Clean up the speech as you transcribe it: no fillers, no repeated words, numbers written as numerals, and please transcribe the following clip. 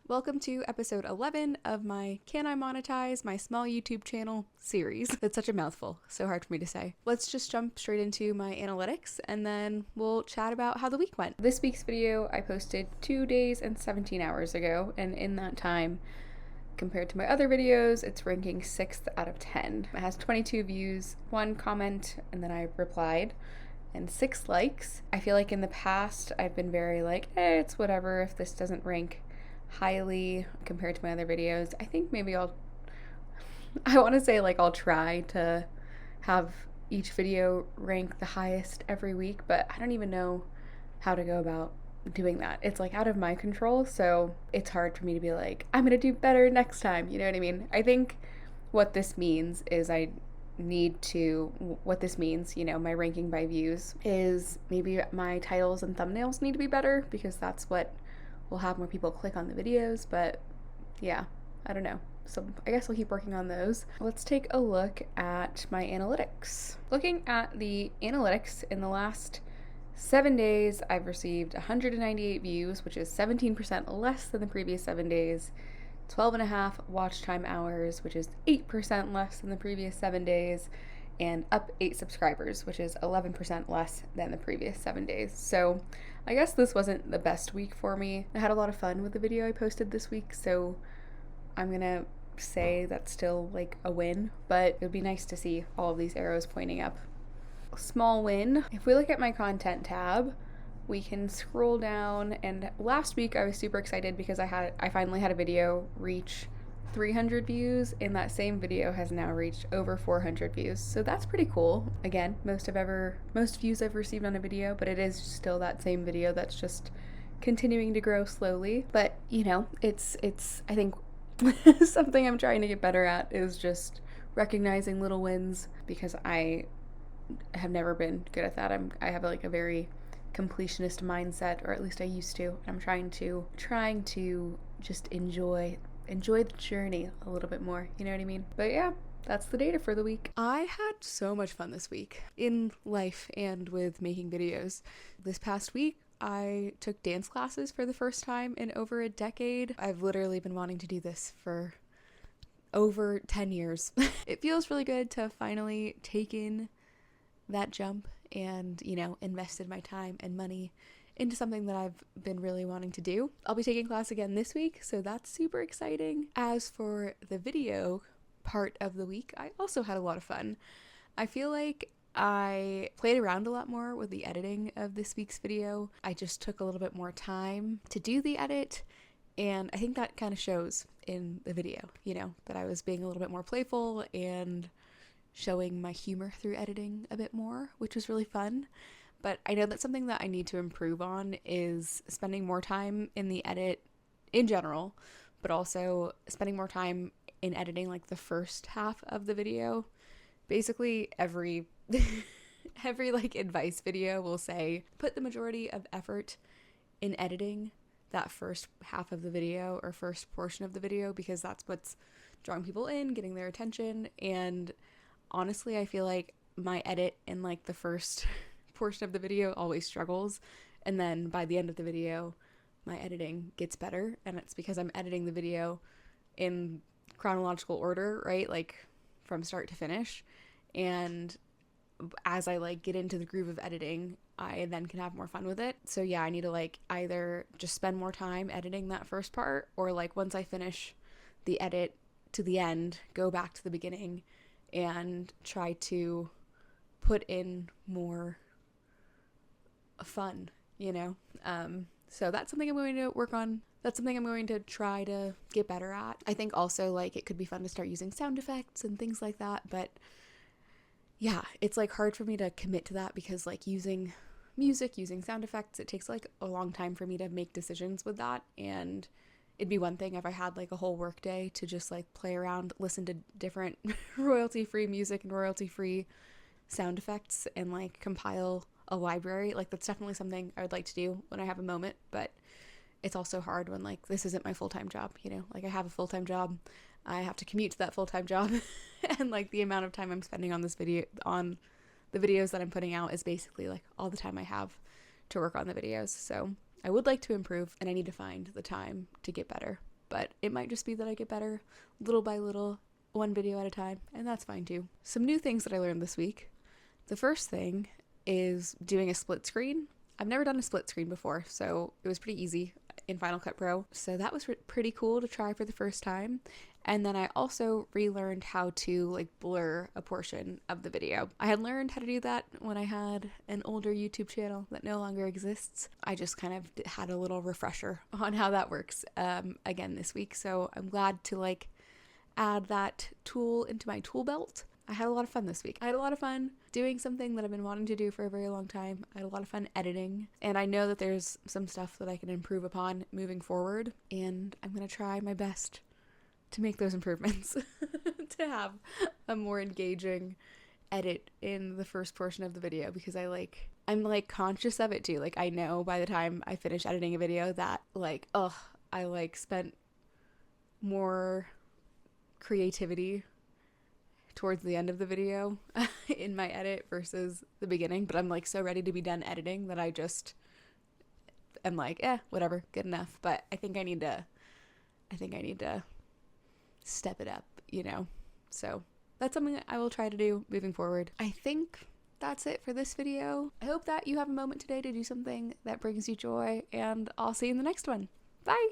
Welcome to episode 11 of my Can I Monetize My Small YouTube Channel series. That's such a mouthful, so hard for me to say. Let's just jump straight into my analytics and then we'll chat about how the week went. This week's video I posted 2 days and 17 hours ago, and in that time, compared to my other videos, it's ranking 6th out of 10. It has 22 views, 1 comment, and then I replied, and 6 likes. I feel like in the past I've been very like, it's whatever if this doesn't rank highly compared to my other videos. I think maybe I'll try to have each video rank the highest every week, but I don't even know how to go about doing that. It's like out of my control, so it's hard for me to be like, I'm gonna do better next time, you know what I mean? I think what this means, my ranking by views, is maybe my titles and thumbnails need to be better, because that's what will have more people click on the videos. But yeah, I don't know. So I guess I'll keep working on those. Let's take a look at my analytics. Looking at the analytics, in the last 7 days, I've received 198 views, which is 17% less than the previous 7 days. 12.5 watch time hours, which is 8% less than the previous 7 days, and up 8 subscribers, which is 11% less than the previous 7 days. So I guess this wasn't the best week for me. I had a lot of fun with the video I posted this week, so I'm gonna say that's still like a win, but it would be nice to see all of these arrows pointing up. Small win. If we look at my content tab, we can scroll down, and last week I was super excited because I finally had a video reach 300 views, and that same video has now reached over 400 views. So that's pretty cool. Again, most views I've received on a video, but it is still that same video that's just continuing to grow slowly. But you know, it's I think something I'm trying to get better at is just recognizing little wins, because I have never been good at that. I have like a very completionist mindset, or at least I used to. I'm trying to just enjoy the journey a little bit more, you know what I mean? But yeah, that's the data for the week. I had so much fun this week in life and with making videos. This past week I took dance classes for the first time in over a decade. I've literally been wanting to do this for over 10 years. It feels really good to finally take in that jump and, you know, invested my time and money into something that I've been really wanting to do. I'll be taking class again this week, so that's super exciting. As for the video part of the week, I also had a lot of fun. I feel like I played around a lot more with the editing of this week's video. I just took a little bit more time to do the edit, and I think that kind of shows in the video, you know, that I was being a little bit more playful and showing my humor through editing a bit more, which was really fun. But I know that's something that I need to improve on, is spending more time in the edit in general, but also spending more time in editing like the first half of the video. Basically every like advice video will say put the majority of effort in editing that first half of the video or first portion of the video, because that's what's drawing people in, getting their attention. And honestly, I feel like my edit in like the first portion of the video always struggles, and then by the end of the video my editing gets better, and it's because I'm editing the video in chronological order, right? Like from start to finish. And as I like get into the groove of editing, I then can have more fun with it. So yeah, I need to like either just spend more time editing that first part, or like once I finish the edit to the end, go back to the beginning and try to put in more fun, you know? So that's something I'm going to work on. That's something I'm going to try to get better at. I think also like it could be fun to start using sound effects and things like that, but yeah, it's like hard for me to commit to that, because like using music, using sound effects, it takes like a long time for me to make decisions with that. And it'd be one thing if I had like a whole work day to just like play around, listen to different royalty-free music and royalty-free sound effects and like compile a library. Like that's definitely something I would like to do when I have a moment, but it's also hard when like this isn't my full-time job, you know? Like I have a full-time job, I have to commute to that full-time job, and like the amount of time I'm spending on the videos that I'm putting out is basically like all the time I have to work on the videos. So I would like to improve, and I need to find the time to get better. but it might just be that I get better little by little, one video at a time, and that's fine too. Some new things that I learned this week. The first thing is doing a split screen. I've never done a split screen before, so it was pretty easy in Final Cut Pro. So that was pretty cool to try for the first time. And then I also relearned how to like blur a portion of the video. I had learned how to do that when I had an older YouTube channel that no longer exists. I just kind of had a little refresher on how that works again this week. So I'm glad to like add that tool into my tool belt. I had a lot of fun this week. I had a lot of fun doing something that I've been wanting to do for a very long time. I had a lot of fun editing, and I know that there's some stuff that I can improve upon moving forward, and I'm going to try my best to make those improvements to have a more engaging edit in the first portion of the video, because I'm like conscious of it too. Like I know by the time I finish editing a video that I like spent more creativity towards the end of the video in my edit versus the beginning, but I'm like so ready to be done editing that I just am like, whatever, good enough. But I think I need to step it up, you know? So that's something that I will try to do moving forward. I think that's it for this video. I hope that you have a moment today to do something that brings you joy, and I'll see you in the next one. Bye!